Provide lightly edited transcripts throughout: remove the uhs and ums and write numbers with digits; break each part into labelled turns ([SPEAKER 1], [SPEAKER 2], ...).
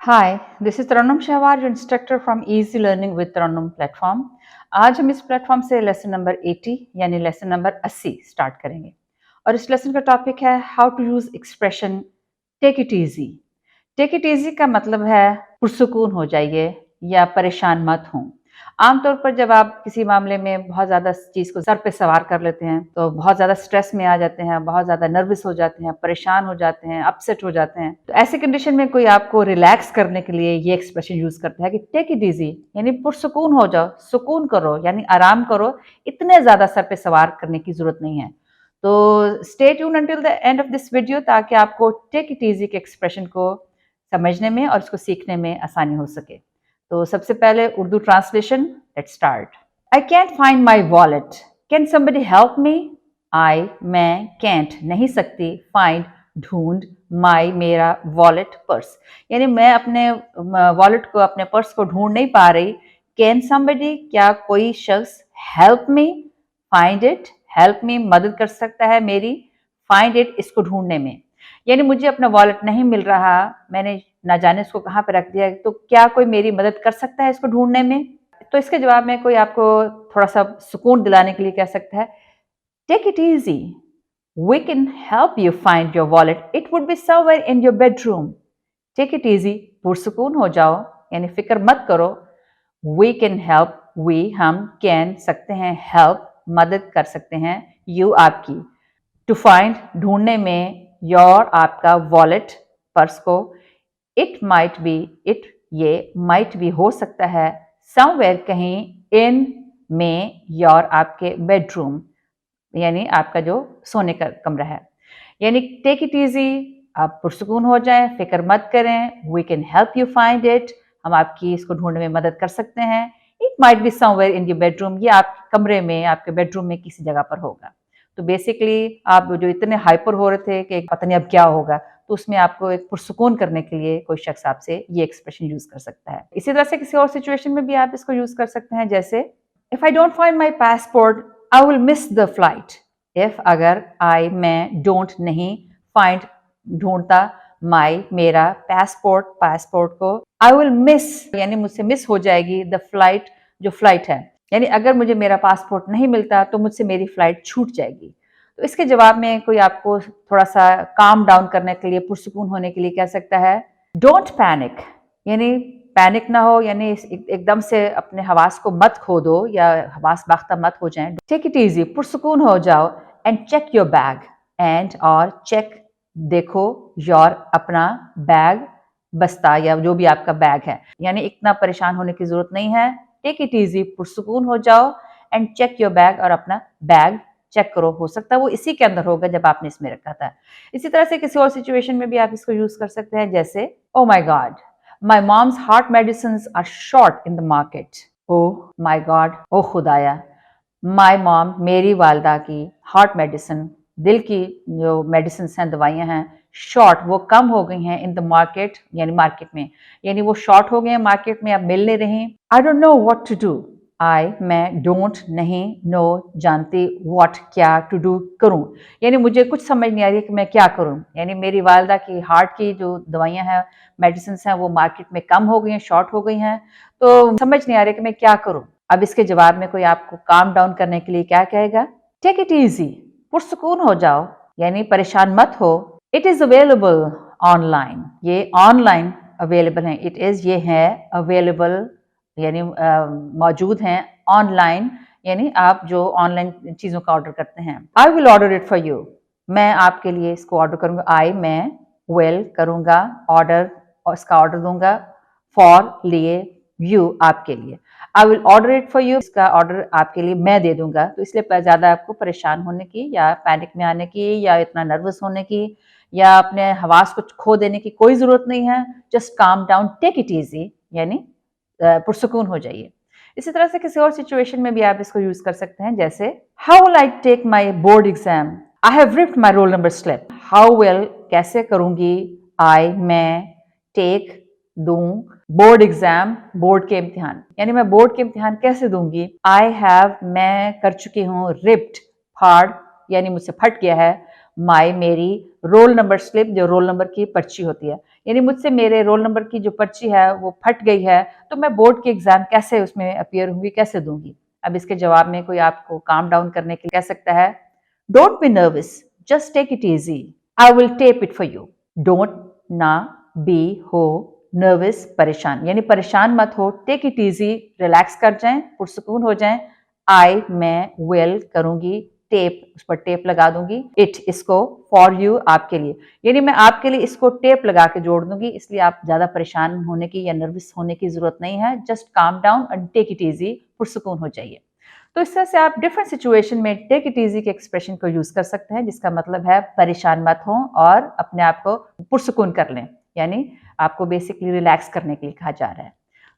[SPEAKER 1] Hi, this is Tarannum Shahwaz, instructor from easy learning with Tarannum platform. आज हम इस प्लेटफॉर्म से लेसन नंबर 80 यानी लेसन नंबर 80 स्टार्ट करेंगे और इस लेसन का टॉपिक है how to use expression take it easy. Take it easy का मतलब है पुरसुकून हो जाइए या परेशान मत हों। आमतौर पर जब आप किसी मामले में बहुत ज़्यादा चीज़ को सर पे सवार कर लेते हैं, तो बहुत ज़्यादा स्ट्रेस में आ जाते हैं, बहुत ज़्यादा नर्वस हो जाते हैं, परेशान हो जाते हैं, अपसेट हो जाते हैं। तो ऐसी कंडीशन में कोई आपको रिलैक्स करने के लिए ये एक्सप्रेशन यूज़ करता है कि टेक इट ईज़ी, यानी पुरसुकून हो जाओ, सुकून करो यानी आराम करो, इतने ज़्यादा सर पे सवार करने की ज़रूरत नहीं है। तो stay tune until the end of this video ताकि आपको टेक इट ईज़ी के एक्सप्रेशन को समझने में और इसको सीखने में आसानी हो सके। तो सबसे पहले Urdu translation, let's start. I can't find my wallet, can somebody help me? I मैं कैंट नहीं सकती, फाइंड ढूंढ, माई मेरा, वॉलेट पर्स, यानी मैं अपने वॉलेट को अपने पर्स को ढूंढ नहीं पा रही। कैन समबडी क्या कोई शख्स, help me, find it, help me मदद कर सकता है मेरी, फाइंड इट इसको ढूंढने में, यानी मुझे अपना वॉलेट नहीं मिल रहा, मैंने ना जाने इसको कहाँ पे रख दिया, तो क्या कोई मेरी मदद कर सकता है इसको ढूंढने में? तो इसके जवाब में कोई आपको थोड़ा सा सुकून दिलाने के लिए कह सकता है, take it easy, we can help you find your wallet, it would be somewhere in your bedroom. Take it easy, पुरसुकून हो जाओ यानी फिक्र मत करो। वी कैन हेल्प, वी हम, कैन सकते हैं, हेल्प मदद कर सकते हैं, यू आपकी, टू फाइंड ढूंढने में, योर आपका, वॉलेट पर्स को, इट माइट बी, इट ये माइट बी हो सकता है, समवेयर कहीं, इन में, योर आपके बेडरूम यानी आपका जो सोने का कमरा है। यानी टेक इट इजी, आप पुरसुकून हो जाएं, फिक्र मत करें। We can help you find it, हम आपकी इसको ढूंढने में मदद कर सकते हैं। It might be somewhere in your bedroom, ये आप कमरे में, आपके बेडरूम में किसी जगह पर होगा। तो बेसिकली आप जो इतने हाइपर हो रहे थे कि पता नहीं अब क्या होगा, तो उसमें आपको एक पुरसुकून करने के लिए कोई शख्स आपसे ये एक्सप्रेशन यूज कर सकता है। इसी तरह से किसी और सिचुएशन में भी आप इसको यूज कर सकते हैं, जैसे if I don't find my passport I will miss the flight. If अगर, आई मैं, डोंट नहीं, फाइंड ढूंढता, माई मेरा, पासपोर्ट पासपोर्ट को, आई विल मिस यानी मुझसे मिस हो जाएगी, द फ्लाइट जो फ्लाइट है, यानी अगर मुझे मेरा पासपोर्ट नहीं मिलता तो मुझसे मेरी फ्लाइट छूट जाएगी। तो इसके जवाब में कोई आपको थोड़ा सा काम डाउन करने के लिए, पुरसुकून होने के लिए कह सकता है, डोंट पैनिक, यानी पैनिक ना हो, यानी एकदम से अपने हवास को मत खो दो या हवास बाख्ता मत हो जाएं। टेक इट इजी, पुरसुकून हो जाओ, and check your bag, and और चेक देखो, योर अपना, बैग बस्ता या जो भी आपका बैग है, यानी इतना परेशान होने की जरूरत नहीं है। टेक इट इजी, पुरसुकून हो जाओ, एंड चेक योर बैग और अपना बैग चेक करो, हो सकता है वो इसी के अंदर होगा जब आपने इसमें रखा था। इसी तरह से किसी और सिचुएशन में भी आप इसको यूज कर सकते हैं, जैसे oh my God, my mom's heart medicines are short in the market. Oh my God, oh खुदाया, माय मॉम मेरी वालदा की, हार्ट मेडिसिन दिल की जो मेडिसिन हैं, दवाइयां हैं, शॉर्ट वो कम हो गई हैं, इन द मार्केट यानी मार्केट में, यानी वो शॉर्ट हो गए हैं मार्केट में, अब मिल नहीं रही। I don't know what to do, I मैं, डोंट नहीं, नो जानती, व्हाट क्या, टू डू करूं, यानी मुझे कुछ समझ नहीं आ रही कि मैं क्या करूं, यानी मेरी वालदा की हार्ट की जो दवाइयां हैं, मेडिसिन हैं, वो मार्केट में कम हो गई हैं, शॉर्ट हो गई हैं, तो समझ नहीं आ रही कि मैं क्या करूं। अब इसके जवाब में कोई आपको काम डाउन करने के लिए क्या कहेगा, टेक इट इजी, पुरसुकून हो जाओ यानी परेशान मत हो। इट इज अवेलेबल ऑनलाइन, ये ऑनलाइन अवेलेबल है, इट इज ये है, अवेलेबल यानी मौजूद हैं, ऑनलाइन यानी आप जो ऑनलाइन चीजों का ऑर्डर करते हैं। I will order it for you, मैं आपके लिए इसको ऑर्डर करूंगा, आई मैं, विल करूंगा, ऑर्डर और इसका ऑर्डर दूंगा, फॉर लिए, यू आपके लिए, I will order it for you, इसका ऑर्डर आपके लिए मैं दे दूंगा। तो इसलिए ज्यादा आपको परेशान होने की या पैनिक में आने की या इतना नर्वस होने की या अपने हवास को खो देने की कोई जरूरत नहीं है। Just calm down, take it easy, यानी पुरसुकून हो जाइए। इसी तरह से किसी और सिचुएशन में भी आप इसको यूज कर सकते हैं, जैसे how will I take my board exam, I have ripped my roll number slip. How will कैसे करूंगी, आई मैं, टेक दूं, बोर्ड एग्जाम बोर्ड के इम्तिहान, यानी मैं बोर्ड के इम्तिहान कैसे दूंगी। आई हैव मैं कर चुकी हूँ, रिप्ड फाड़ यानी मुझसे फट गया है, माई मेरी रोल नंबर स्लिप, जो रोल नंबर की पर्ची होती है, यानी मुझसे मेरे रोल नंबर की जो पर्ची है वो फट गई है, तो मैं बोर्ड के एग्जाम कैसे उसमें अपीयर होंगी, कैसे दूंगी। अब इसके जवाब में कोई आपको काम डाउन करने के लिए कह सकता है, don't be nervous, just take it easy, I will tape it for you. Don't, ना, बी, हो, नर्वस, परेशान, यानी परेशान मत हो, टेक इट इजी, रिलैक्स कर जाएं, पुरसुकून हो जाएं। आई, मैं, विल, करूंगी, टेप, उस पर टेप लगा दूंगी, इट, इसको, फॉर यू, आपके लिए, यानी मैं आपके लिए इसको टेप लगा के जोड़ दूंगी, इसलिए आप ज्यादा परेशान होने की या नर्वस होने की जरूरत नहीं है। Just calm down and take it easy, पुरसुकून हो जाइए। तो इस तरह से आप डिफरेंट सिचुएशन में टेक इट इजी के एक्सप्रेशन को यूज कर सकते हैं, जिसका मतलब है परेशान मत हो और अपने आप को पुरसुकून कर लें, यानी आपको बेसिकली रिलैक्स करने के लिए कहा जा रहा है।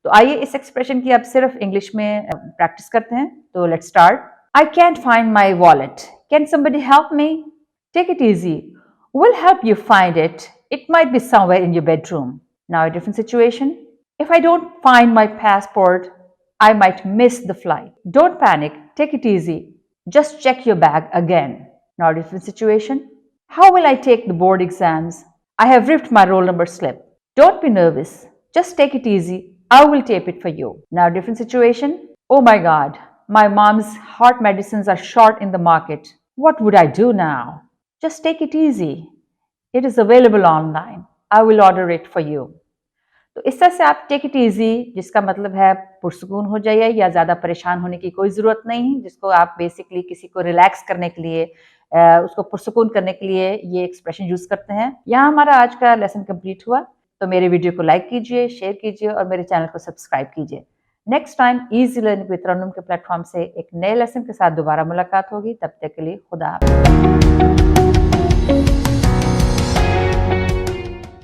[SPEAKER 1] तो आइए इस एक्सप्रेशन की अब सिर्फ इंग्लिश में प्रैक्टिस करते हैं। तो let's start. I can't find my wallet. Can somebody help me? Take it easy. We'll help you find it. It might be somewhere in your bedroom. Now a different situation. If I don't find my passport, I might miss the flight. Don't panic. Take it easy. Just check your bag again. Now a different situation. How will I take the board exams? I have ripped my roll number slip. Don't be nervous. Just take it easy. I will tape it for you. Now a different situation. Oh my God. My mom's heart medicines are short in the market. What would I do now? Just take it easy. It is available online. I will order it for you. तो इस तरह से आप take it easy, जिसका मतलब है पुरसुकून हो जाइए या ज़्यादा परेशान होने की कोई ज़रूरत नहीं, जिसको आप बेसिकली किसी को रिलैक्स करने के लिए, उसको पुरसुकून करने के लिए ये एक्सप्रेशन यूज़ करते हैं। यहाँ हमारा आज का लेसन कंप्लीट हुआ। तो मेरे वीडियो को लाइक कीजिए, शेयर कीजिए और मेरे चैनल को सब्सक्राइब कीजिए। Next time easy learning with Tarannum के प्लेटफॉर्म से एक नए लेसन के साथ दोबारा मुलाकात होगी। तब तक के लिए खुदा हाफ़िज़।